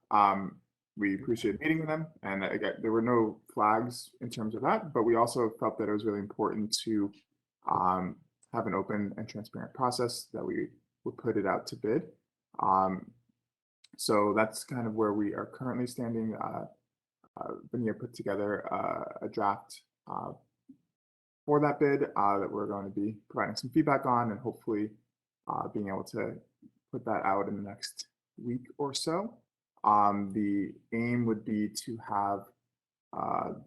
We appreciated meeting with them, and again, there were no flags in terms of that, but we also felt that it was really important to have an open and transparent process that we would put it out to bid. So that's kind of where we are currently standing. Vania put together a draft for that bid that we're going to be providing some feedback on, and hopefully being able to put that out in the next week or so. The aim would be to have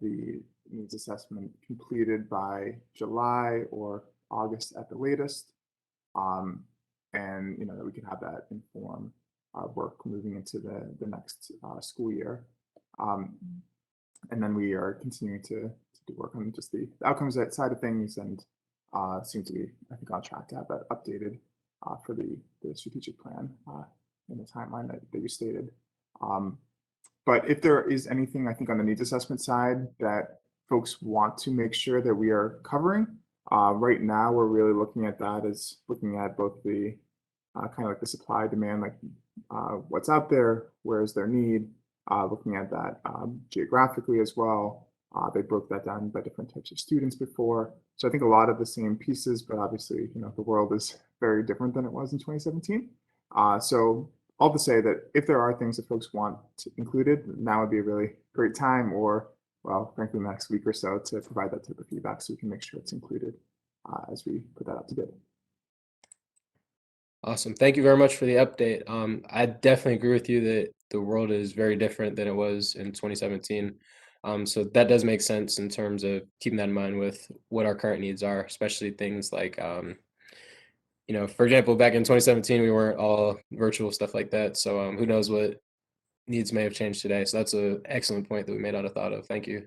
the needs assessment completed by July or August at the latest, and that we could have that inform our work moving into the next school year. And then we are continuing to do work on just the outcomes side of things, and seem to be, I think, on track to have that updated for the strategic plan in the timeline that you stated. But if there is anything, I think, on the needs assessment side that folks want to make sure that we are covering, right now we're really looking at that as looking at both the kind of like the supply demand, like what's out there, where is their need, looking at that geographically as well. They broke that down by different types of students before. So I think a lot of the same pieces, but obviously, the world is very different than it was in 2017. So all to say that if there are things that folks want included, now would be a really great time, or, well, frankly, the next week or so, to provide that type of feedback so we can make sure it's included as we put that out to bid. Awesome. Thank you very much for the update. I definitely agree with you that the world is very different than it was in 2017. So that does make sense in terms of keeping that in mind with what our current needs are, especially things like, for example, back in 2017, we weren't all virtual, stuff like that. So who knows what needs may have changed today. So that's an excellent point that we may not have thought of. Thank you.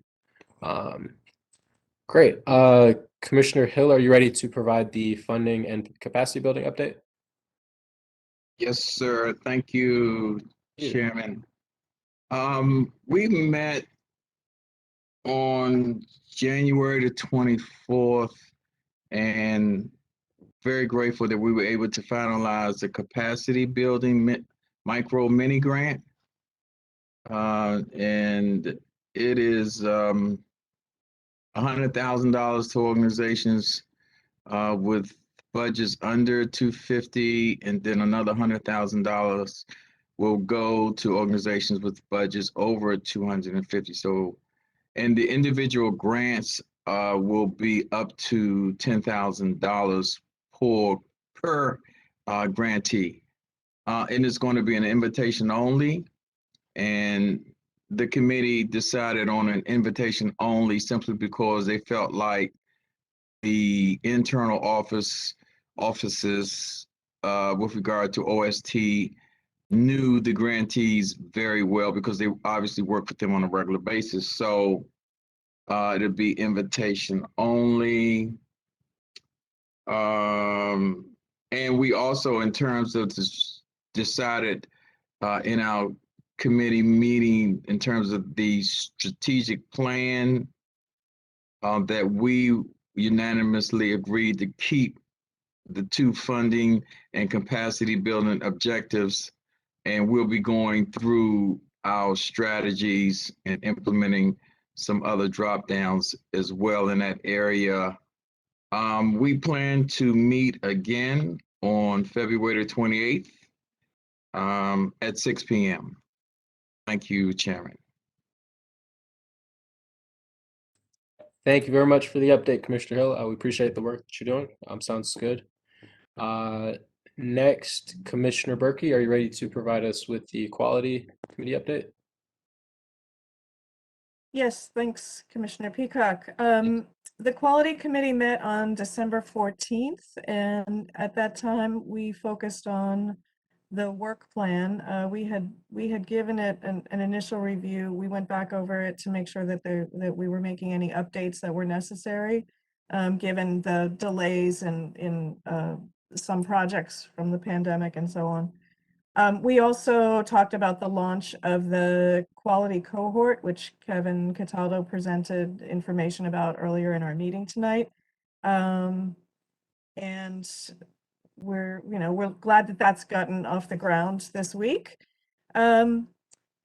Great. Commissioner Hill, are you ready to provide the funding and capacity building update? Yes, sir. Thank you, Yeah. Chairman. We met on January the 24th, and very grateful that we were able to finalize the capacity building micro mini grant. And it is $100,000 to organizations with budgets under 250, and then another $100,000 will go to organizations with budgets over 250. So, and the individual grants will be up to $10,000 per grantee. And it's going to be an invitation only. And the committee decided on an invitation only simply because they felt like the internal offices with regard to OST knew the grantees very well because they obviously work with them on a regular basis. So it'll be invitation only. And we also, in terms of this, decided in our committee meeting in terms of the strategic plan that we unanimously agreed to keep the two funding and capacity building objectives, and we'll be going through our strategies and implementing some other drop downs as well in that area. We plan to meet again on February 28th at 6 p.m. Thank you, Chairman. Thank you very much for the update, Commissioner Hill. We appreciate the work that you're doing. Sounds good. Next, Commissioner Berkey, are you ready to provide us with the Quality Committee update? Yes, thanks, Commissioner Peacock. The Quality Committee met on December 14th, and at that time we focused on the work plan. We had given it an initial review. We went back over it to make sure that we were making any updates that were necessary, given the delays in some projects from the pandemic and so on. We also talked about the launch of the quality cohort, which Kevin Cataldo presented information about earlier in our meeting tonight. And we're glad that that's gotten off the ground this week. And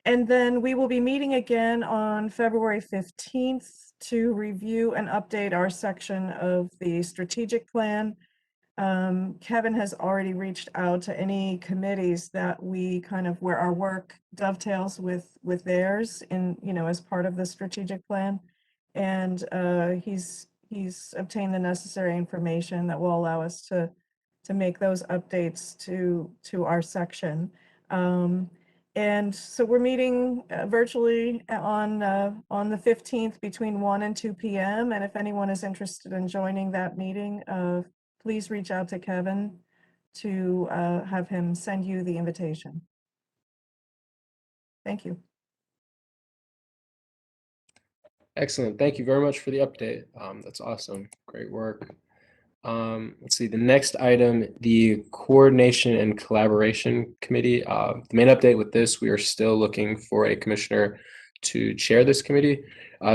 then we will be meeting again on February 15th to review and update our section of the strategic plan. Kevin has already reached out to any committees that we where our work dovetails with theirs in, as part of the strategic plan. And he's obtained the necessary information that will allow us to make those updates to our section. And so we're meeting virtually on the 15th between 1 and 2 p.m. And if anyone is interested in joining that meeting, please reach out to Kevin to have him send you the invitation. Thank you. Excellent. Thank you very much for the update. That's awesome. Great work. Let's see, the next item, the Coordination and Collaboration Committee. The main update with this, we are still looking for a commissioner to chair this committee.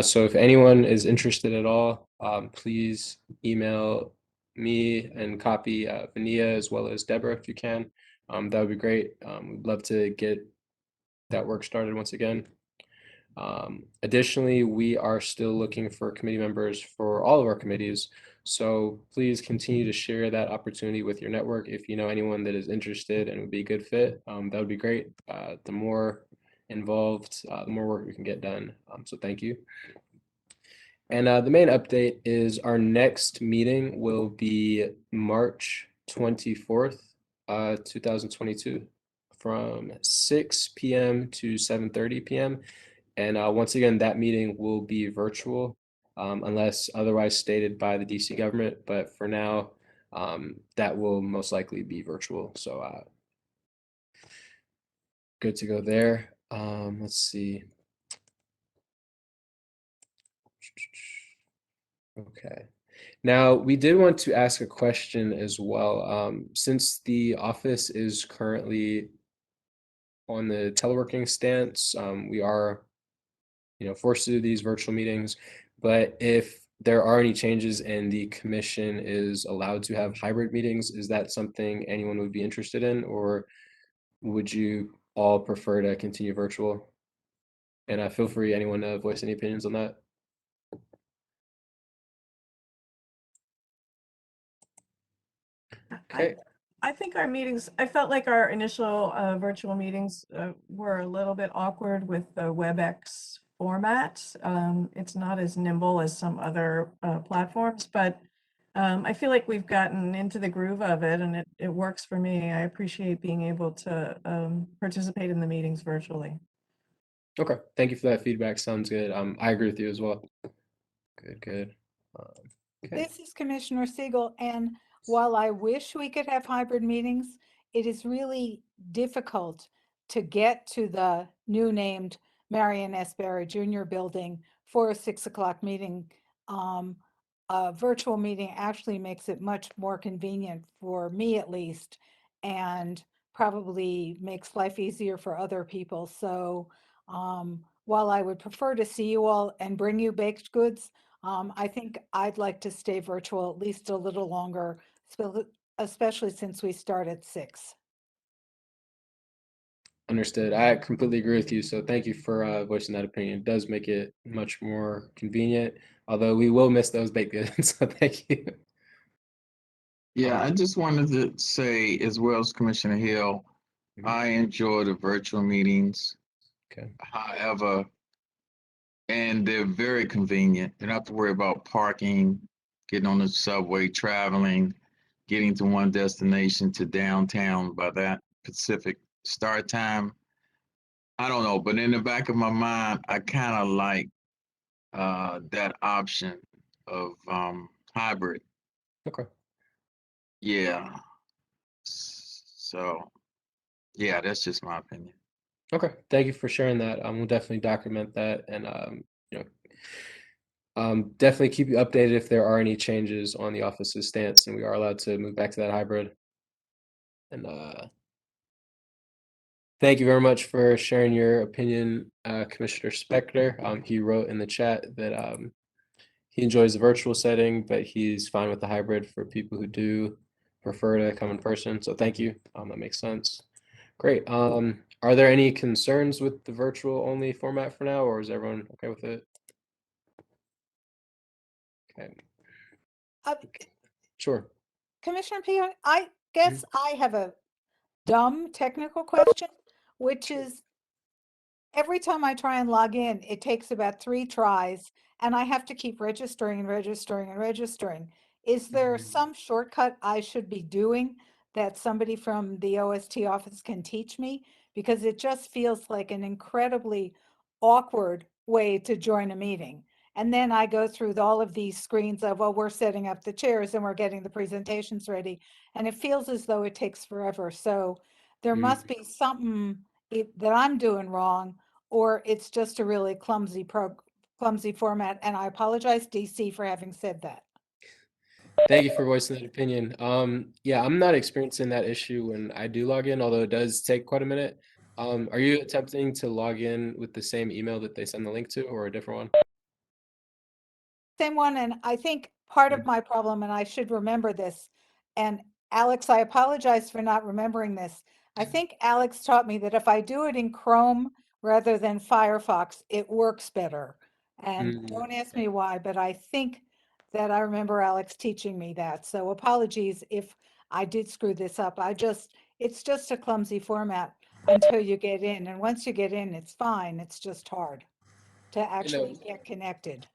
So if anyone is interested at all, please email me and copy Vania as well as Deborah if you can. That would be great. We'd love to get that work started once again. Additionally, we are still looking for committee members for all of our committees. So please continue to share that opportunity with your network. If you know anyone that is interested and would be a good fit, that would be great. The more involved, the more work we can get done. So thank you. And the main update is our next meeting will be March 24th, 2022 from 6 p.m. to 7:30 p.m. And once again, that meeting will be virtual unless otherwise stated by the DC government. But for now, that will most likely be virtual. So good to go there. Let's see. Okay. Now, we did want to ask a question as well. Since the office is currently on the teleworking stance, we are, forced to do these virtual meetings. But if there are any changes and the commission is allowed to have hybrid meetings, is that something anyone would be interested in, or would you all prefer to continue virtual? And feel free, anyone, to voice any opinions on that. Okay. I think our meetings, I felt like our initial virtual meetings were a little bit awkward with the WebEx format. It's not as nimble as some other platforms, but I feel like we've gotten into the groove of it and it works for me. I appreciate being able to participate in the meetings virtually. Okay, thank you for that feedback. Sounds good. I agree with you as well. Good. Okay. This is Commissioner Siegel, and while I wish we could have hybrid meetings, it is really difficult to get to the new named Marion S. Barry Jr. building for a 6 o'clock meeting. A virtual meeting actually makes it much more convenient for me at least, and probably makes life easier for other people. So while I would prefer to see you all and bring you baked goods, I think I'd like to stay virtual at least a little longer, especially since we start at 6. Understood. I completely agree with you. So thank you for voicing that opinion. It does make it much more convenient, although we will miss those baked goods. So thank you. Yeah, I just wanted to say, as well as Commissioner Hill, Mhm. I enjoy the virtual meetings. Okay. However, and they're very convenient. You don't have to worry about parking, getting on the subway, traveling, getting to one destination to downtown by that Pacific start time. I don't know, but in the back of my mind, I kind of like that option of hybrid. Okay. Yeah. So, yeah, that's just my opinion. Okay. Thank you for sharing that. We'll definitely document that and definitely keep you updated if there are any changes on the office's stance and we are allowed to move back to that hybrid. And thank you very much for sharing your opinion, Commissioner Spector. He wrote in the chat that he enjoys the virtual setting, but he's fine with the hybrid for people who do prefer to come in person. So thank you. That makes sense. Great. Are there any concerns with the virtual only format for now, or is everyone okay with it? Okay. Sure. Commissioner Pio, I guess I have a dumb technical question, which is every time I try and log in, it takes about 3 tries and I have to keep registering and registering and registering. Is there some shortcut I should be doing that somebody from the OST office can teach me? Because it just feels like an incredibly awkward way to join a meeting. And then I go through all of these screens of, well, we're setting up the chairs and we're getting the presentations ready. And it feels as though it takes forever. So there must be something that I'm doing wrong, or it's just a really clumsy format. And I apologize, DC, for having said that. Thank you for voicing that opinion. Yeah, I'm not experiencing that issue when I do log in, although it does take quite a minute. Are you attempting to log in with the same email that they send the link to, or a different one? Same one, and I think part of my problem, and I should remember this, and Alex, I apologize for not remembering this. I think Alex taught me that if I do it in Chrome rather than Firefox, it works better. And don't ask me why, but I think that I remember Alex teaching me that. So apologies if I did screw this up. It's just a clumsy format until you get in. And once you get in, it's fine. It's just hard to actually get connected.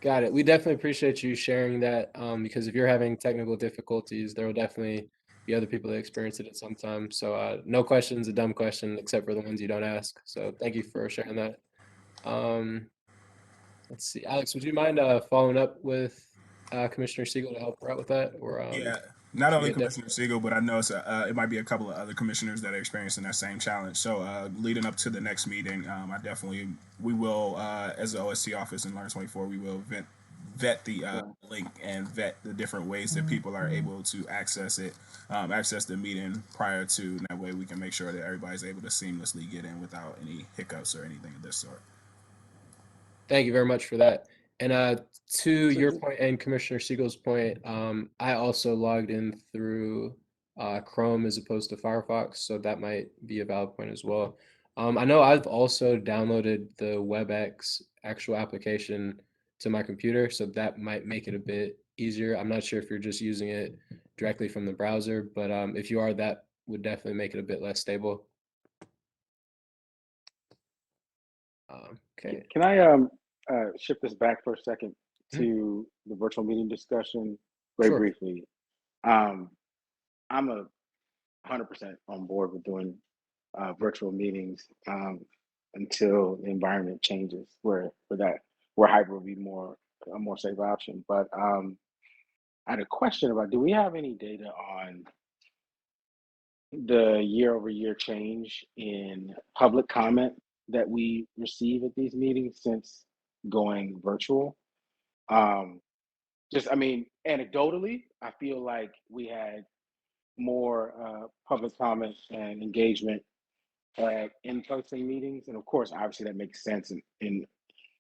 Got it. We definitely appreciate you sharing that because if you're having technical difficulties, there will definitely be other people that experience it at some time. So no question's a dumb question except for the ones you don't ask. So thank you for sharing that. Let's see, Alex, would you mind following up with Commissioner Siegel to help her out with that? Or Yeah, not should we only get that- Commissioner Siegel, but I know it might be a couple of other commissioners that are experiencing that same challenge. So leading up to the next meeting, we will, as the OST office in Learn 24, we will vet the link and vet the different ways that people are able to access it, access the meeting prior to. That way we can make sure that everybody's able to seamlessly get in without any hiccups or anything of this sort. Thank you very much for that. And to So your ju- point and Commissioner Siegel's point, I also logged in through Chrome as opposed to Firefox, so that might be a valid point as well. I know I've also downloaded the WebEx actual application to my computer, so that might make it a bit easier. I'm not sure if you're just using it directly from the browser, but if you are, that would definitely make it a bit less stable. Okay. Can I shift this back for a second to the virtual meeting discussion very Sure. briefly? I'm 100% on board with doing virtual meetings until the environment changes where hybrid will be a more safe option. But I had a question about, do we have any data on the year-over-year change in public comment that we receive at these meetings since going virtual? I mean, anecdotally, I feel like we had more public comment and engagement at in-person meetings, and of course, obviously, that makes sense in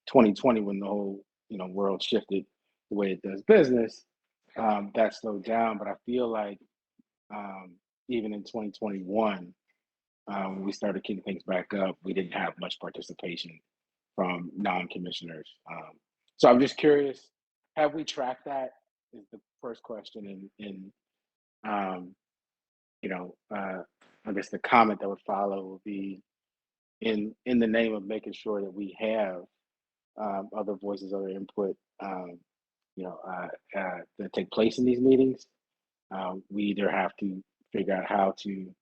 2020 when the whole world shifted the way it does business. That slowed down, but I feel like even in 2021, when we started keeping things back up, we didn't have much participation from non-commissioners. So I'm just curious, have we tracked that? Is the first question, and I guess the comment that would follow will be in the name of making sure that we have other voices, other input, that take place in these meetings. We either have to figure out how to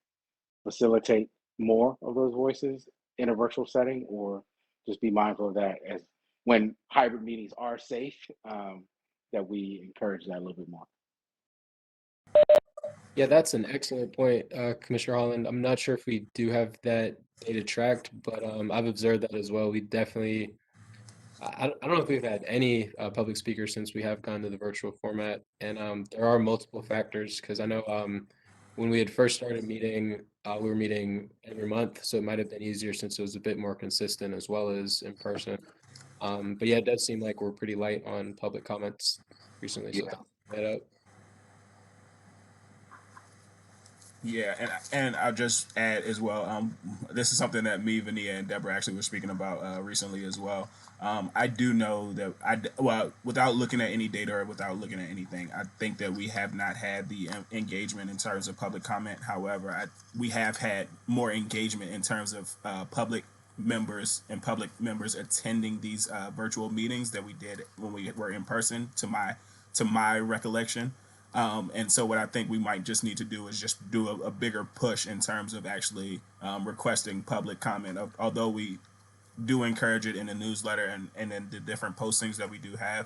facilitate more of those voices in a virtual setting, or just be mindful of that as when hybrid meetings are safe, that we encourage that a little bit more. Yeah, that's an excellent point, Commissioner Holland. I'm not sure if we do have that data tracked, but I've observed that as well. We definitely, I don't know if we've had any public speakers since we have gone to the virtual format, and there are multiple factors because I know when we had first started meeting, we were meeting every month, so it might have been easier since it was a bit more consistent as well as in person. But yeah, it does seem like we're pretty light on public comments recently, so thanks for that out. Yeah, and I'll just add as well. This is something that me, Vania, and Deborah actually were speaking about recently as well. I do know that well, without looking at any data or without looking at anything, I think that we have not had the engagement in terms of public comment. However, we have had more engagement in terms of public members attending these virtual meetings that we did when we were in person. To my recollection. And so what I think we might just need to do is just do a bigger push in terms of actually requesting public comment. Although we do encourage it in the newsletter and in the different postings that we do have,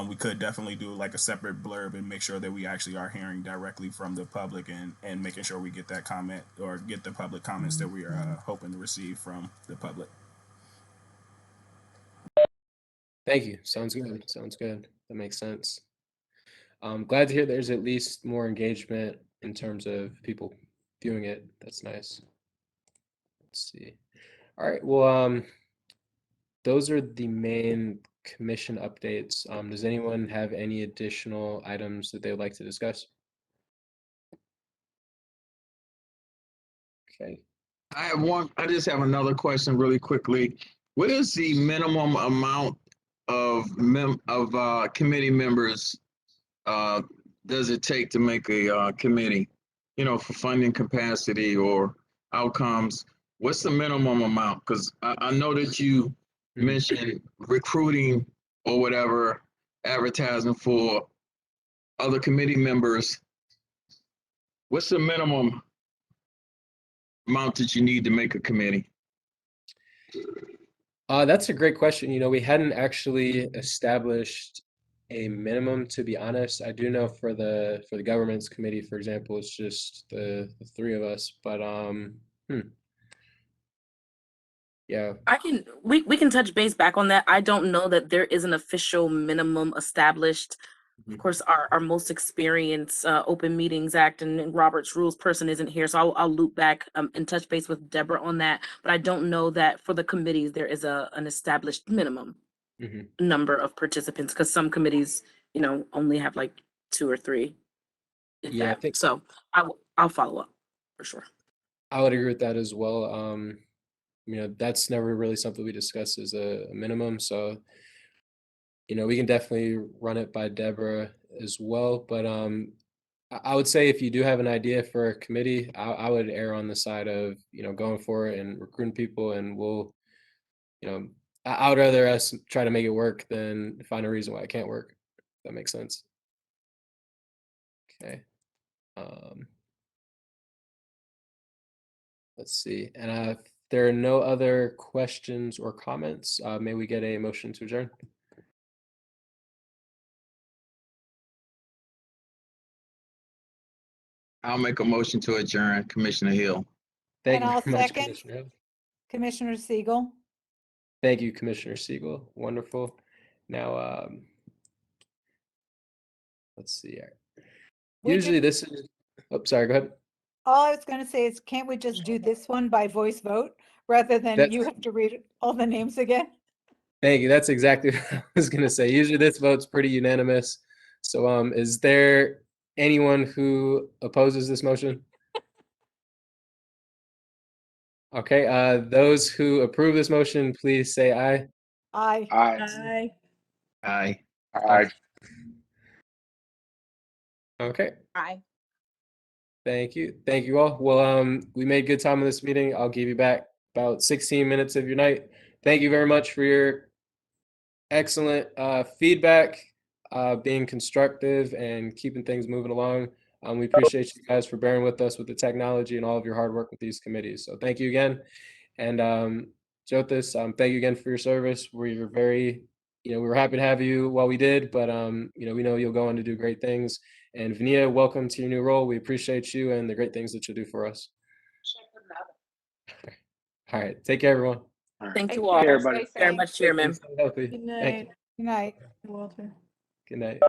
we could definitely do like a separate blurb and make sure that we actually are hearing directly from the public and making sure we get that comment or get the public comments that we are hoping to receive from the public. Thank you. Sounds good. Sounds good. That makes sense. I'm glad to hear there's at least more engagement in terms of people viewing it. That's nice. Let's see. All right. Well, those are the main commission updates. Does anyone have any additional items that they would like to discuss? Okay. I just have another question really quickly. What is the minimum amount of committee members does it take to make a committee, for funding capacity or outcomes? What's the minimum amount? Because I know that you mentioned recruiting or whatever, advertising for other committee members. What's the minimum amount that you need to make a committee? That's a great question. We hadn't actually established a minimum, to be honest. I do know for the governance committee, for example, it's just the three of us, but yeah. We can touch base back on that. I don't know that there is an official minimum established. Of course, our most experienced Open Meetings Act and Robert's Rules person isn't here, so I'll loop back and touch base with Deborah on that. But I don't know that for the committees there is an established minimum Mhm. number of participants, because some committees, only have like 2 or 3. if Yeah, I that. think So I'll follow up for sure. I would agree with that as well. That's never really something we discuss as a minimum. So, we can definitely run it by Deborah as well. But I would say if you do have an idea for a committee, I would err on the side of, going for it and recruiting people, and we'll, I would rather us try to make it work than find a reason why it can't work. If that makes sense. Okay. Let's see. And if there are no other questions or comments, may we get a motion to adjourn? I'll make a motion to adjourn, Commissioner Hill. Thank And you I'll very much, second. Commissioner Hill. Commissioner Siegel. Thank you, Commissioner Siegel. Wonderful. Now, let's see here. We Usually can- this is, oh, sorry, go ahead. All I was going to say is, can't we just do this one by voice vote rather than That's- you have to read all the names again? Thank you. That's exactly what I was going to say. Usually this vote's pretty unanimous. So, is there anyone who opposes this motion? Okay, those who approve this motion, please say aye. Aye. Aye. Aye. Aye. Okay, Aye. thank you. Thank you all. Well, we made good time in this meeting. I'll give you back about 16 minutes of your night. Thank you very much for your excellent feedback, being constructive and keeping things moving along. We appreciate you guys for bearing with us with the technology and all of your hard work with these committees. So thank you again. And Jyotis, thank you again for your service. We're very, we were happy to have you while we did, but we know you'll go on to do great things. And Vania, welcome to your new role. We appreciate you and the great things that you'll do for us. All right, take care, everyone. Thank you Take all care, everybody. stay very safe. much, Chairman. Stay healthy. Good Thank night, you. Good night. Walter. Good night.